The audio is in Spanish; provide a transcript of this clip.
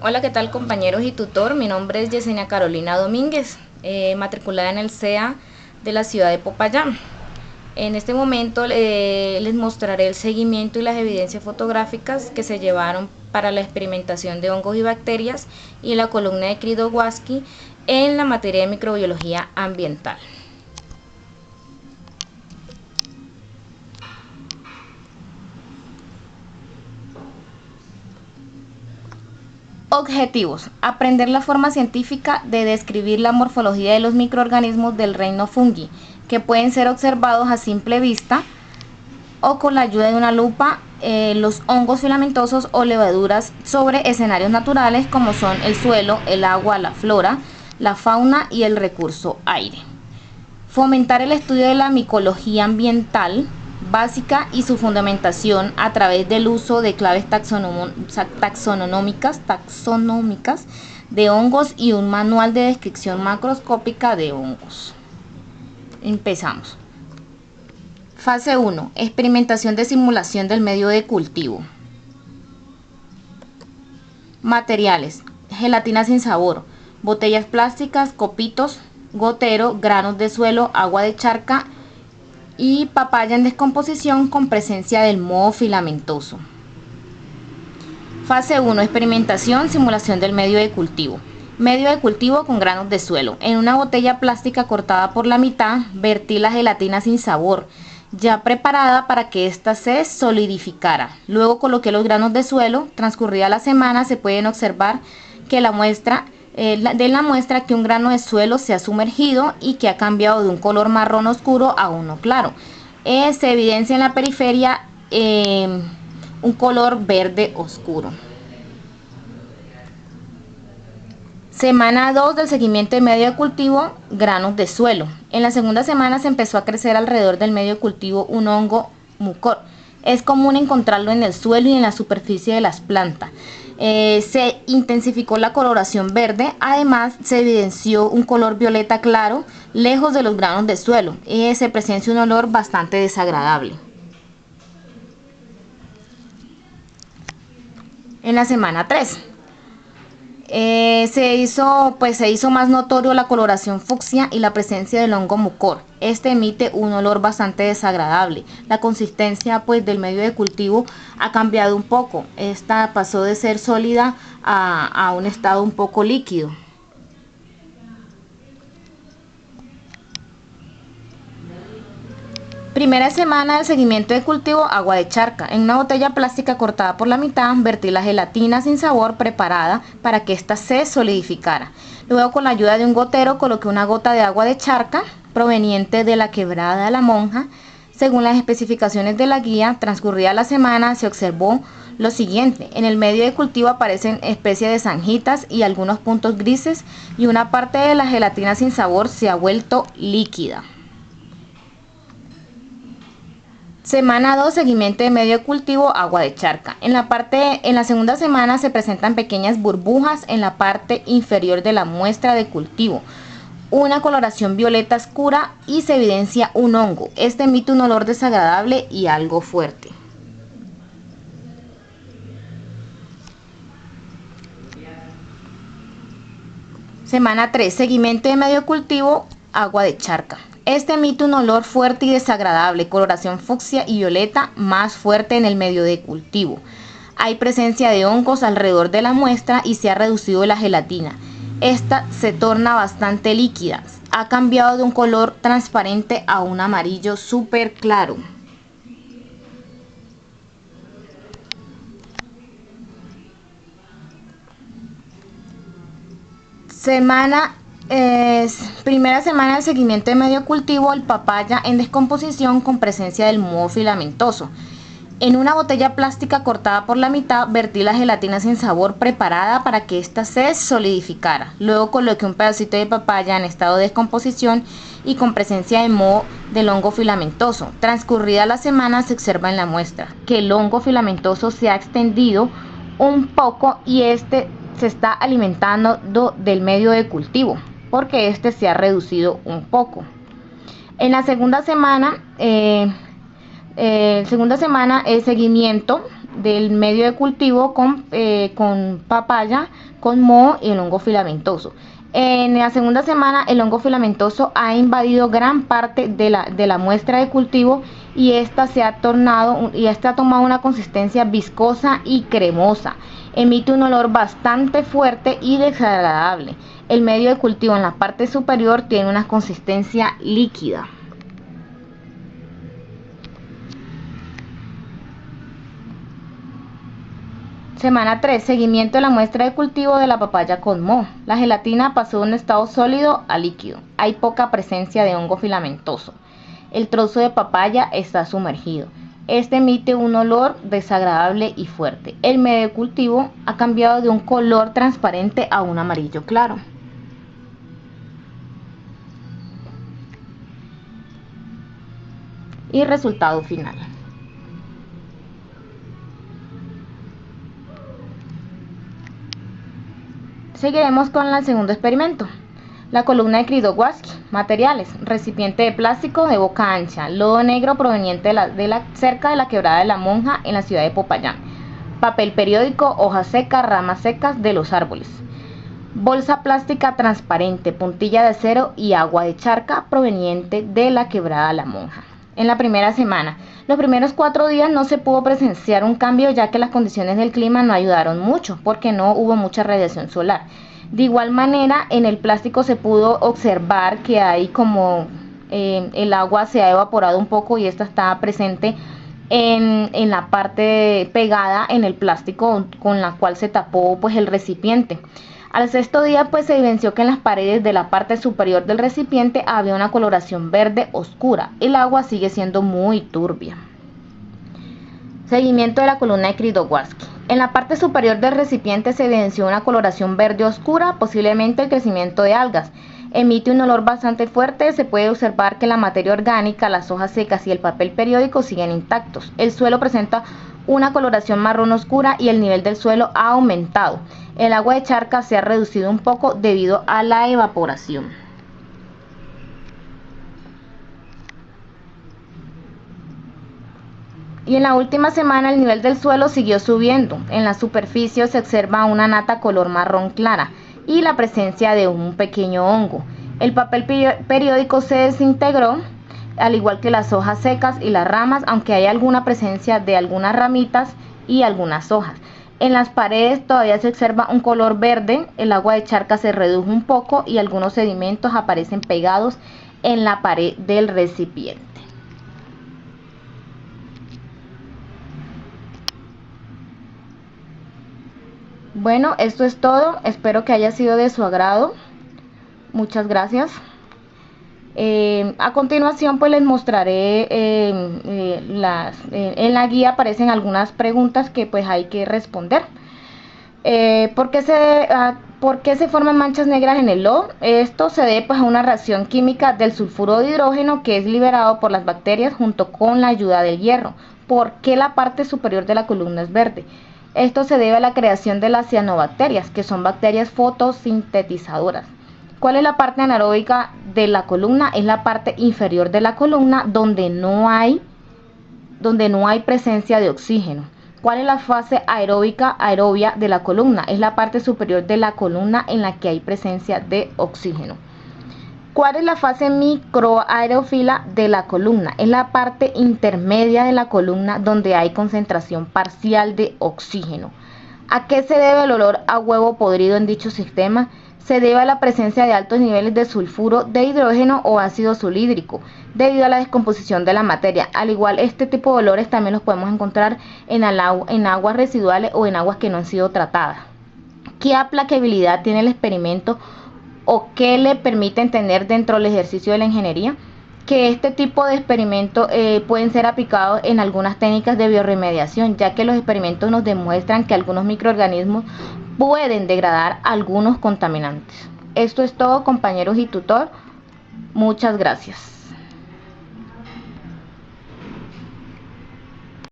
Hola, ¿qué tal compañeros y tutor? Mi nombre es Yesenia Carolina Domínguez, matriculada en el CEA de la ciudad de Popayán. En este momento les mostraré el seguimiento y las evidencias fotográficas que se llevaron para la experimentación de hongos y bacterias y la columna de Kridowaski en la materia de microbiología ambiental. Objetivos: aprender la forma científica de describir la morfología de los microorganismos del reino fungi, que pueden ser observados a simple vista o con la ayuda de una lupa, los hongos filamentosos o levaduras sobre escenarios naturales como son el suelo, el agua, la flora, la fauna y el recurso aire. Fomentar el estudio de la micología ambiental básica y su fundamentación a través del uso de claves taxonómicas de hongos y un manual de descripción macroscópica de hongos. Empezamos. Fase 1. Experimentación de simulación del medio de cultivo. Materiales: gelatina sin sabor, botellas plásticas, copitos, gotero, granos de suelo, agua de charca y papaya en descomposición con presencia del moho filamentoso. Fase 1. Experimentación, simulación del medio de cultivo. Medio de cultivo con granos de suelo. En una botella plástica cortada por la mitad, vertí la gelatina sin sabor, ya preparada para que ésta se solidificara. Luego coloqué los granos de suelo. Transcurrida la semana, se pueden observar que la muestra que un grano de suelo se ha sumergido y que ha cambiado de un color marrón oscuro a uno claro. Se evidencia en la periferia un color verde oscuro. Semana 2 del seguimiento de medio de cultivo, granos de suelo. En la segunda semana se empezó a crecer alrededor del medio de cultivo un hongo mucor. Es común encontrarlo en el suelo y en la superficie de las plantas. Se intensificó la coloración verde, además se evidenció un color violeta claro lejos de los granos de suelo. Se presencia un olor bastante desagradable. En la semana 3 se hizo más notorio la coloración fucsia y la presencia del hongo mucor. Este emite un olor bastante desagradable. La consistencia del medio de cultivo ha cambiado un poco. Esta pasó de ser sólida a un estado un poco líquido. Primera semana del seguimiento de cultivo, agua de charca. En una botella plástica cortada por la mitad, vertí la gelatina sin sabor preparada para que ésta se solidificara. Luego, con la ayuda de un gotero, coloqué una gota de agua de charca proveniente de la quebrada de la Monja. Según las especificaciones de la guía, transcurrida la semana, se observó lo siguiente: en el medio de cultivo aparecen especies de zanjitas y algunos puntos grises, y una parte de la gelatina sin sabor se ha vuelto líquida. Semana 2, seguimiento de medio de cultivo, agua de charca. En la segunda semana se presentan pequeñas burbujas en la parte inferior de la muestra de cultivo, una coloración violeta oscura y se evidencia un hongo. Este emite un olor desagradable y algo fuerte. Semana 3, seguimiento de medio de cultivo, agua de charca. Este emite un olor fuerte y desagradable, coloración fucsia y violeta más fuerte en el medio de cultivo. Hay presencia de hongos alrededor de la muestra y se ha reducido la gelatina. Esta se torna bastante líquida. Ha cambiado de un color transparente a un amarillo súper claro. Primera semana de seguimiento de medio cultivo, el papaya en descomposición con presencia del moho filamentoso. En una botella plástica cortada por la mitad, vertí la gelatina sin sabor preparada para que ésta se solidificara. Luego coloqué un pedacito de papaya en estado de descomposición y con presencia de moho del hongo filamentoso. Transcurrida la semana, se observa en la muestra que el hongo filamentoso se ha extendido un poco y se está alimentando del medio de cultivo, porque se ha reducido un poco. En la segunda semana, seguimiento del medio de cultivo con papaya, con moho y el hongo filamentoso. En la segunda semana el hongo filamentoso ha invadido gran parte de la muestra de cultivo y esta ha tomado una consistencia viscosa y cremosa. Emite un olor bastante fuerte y desagradable. El medio de cultivo en la parte superior tiene una consistencia líquida. Semana 3. Seguimiento de la muestra de cultivo de la papaya con moho. La gelatina pasó de un estado sólido a líquido. Hay poca presencia de hongo filamentoso. El trozo de papaya está sumergido. Este emite un olor desagradable y fuerte. El medio de cultivo ha cambiado de un color transparente a un amarillo claro. Y resultado final. Seguiremos con el segundo experimento. La columna de Kridogowski. Materiales: recipiente de plástico de boca ancha, lodo negro proveniente cerca de la quebrada de la Monja en la ciudad de Popayán, papel periódico, hojas secas, ramas secas de los árboles, bolsa plástica transparente, puntilla de acero y agua de charca proveniente de la quebrada de la Monja. En la primera semana, los primeros 4 días no se pudo presenciar un cambio, ya que las condiciones del clima no ayudaron mucho porque no hubo mucha radiación solar. De igual manera, en el plástico se pudo observar que hay como el agua se ha evaporado un poco y esta está presente en la parte pegada en el plástico con la cual se tapó pues el recipiente. Al sexto día pues se evidenció que en las paredes de la parte superior del recipiente había una coloración verde oscura. El agua sigue siendo muy turbia. Seguimiento de la columna de Kridogowski. En la parte superior del recipiente se evidenció una coloración verde oscura, posiblemente el crecimiento de algas. Emite un olor bastante fuerte. Se puede observar que la materia orgánica, las hojas secas y el papel periódico siguen intactos. El suelo presenta una coloración marrón oscura y el nivel del suelo ha aumentado. El agua de charca se ha reducido un poco debido a la evaporación. Y en la última semana el nivel del suelo siguió subiendo. En la superficie se observa una nata color marrón clara y la presencia de un pequeño hongo. El papel periódico se desintegró, al igual que las hojas secas y las ramas, aunque hay alguna presencia de algunas ramitas y algunas hojas. En las paredes todavía se observa un color verde. El agua de charca se redujo un poco y algunos sedimentos aparecen pegados en la pared del recipiente. Bueno, esto es todo. Espero que haya sido de su agrado. Muchas gracias. A continuación pues les mostraré en la guía aparecen algunas preguntas que pues hay que responder. ¿Por qué se forman manchas negras en el lodo? Esto se debe pues a una reacción química del sulfuro de hidrógeno que es liberado por las bacterias junto con la ayuda del hierro. ¿Por qué la parte superior de la columna es verde? Esto se debe a la creación de las cianobacterias, que son bacterias fotosintetizadoras. ¿Cuál es la parte anaeróbica de la columna? Es la parte inferior de la columna donde no hay presencia de oxígeno. ¿Cuál es la fase aerobia de la columna? Es la parte superior de la columna en la que hay presencia de oxígeno. ¿Cuál es la fase microaerofila de la columna? Es la parte intermedia de la columna donde hay concentración parcial de oxígeno. ¿A qué se debe el olor a huevo podrido en dicho sistema? Se debe a la presencia de altos niveles de sulfuro de hidrógeno o ácido sulfhídrico debido a la descomposición de la materia. Al igual, este tipo de olores también los podemos encontrar en aguas residuales o en aguas que no han sido tratadas. ¿Qué aplicabilidad tiene el experimento o qué le permite entender dentro del ejercicio de la ingeniería? Que este tipo de experimentos pueden ser aplicados en algunas técnicas de bioremediación, ya que los experimentos nos demuestran que algunos microorganismos pueden degradar algunos contaminantes. Esto es todo, compañeros y tutor. Muchas gracias.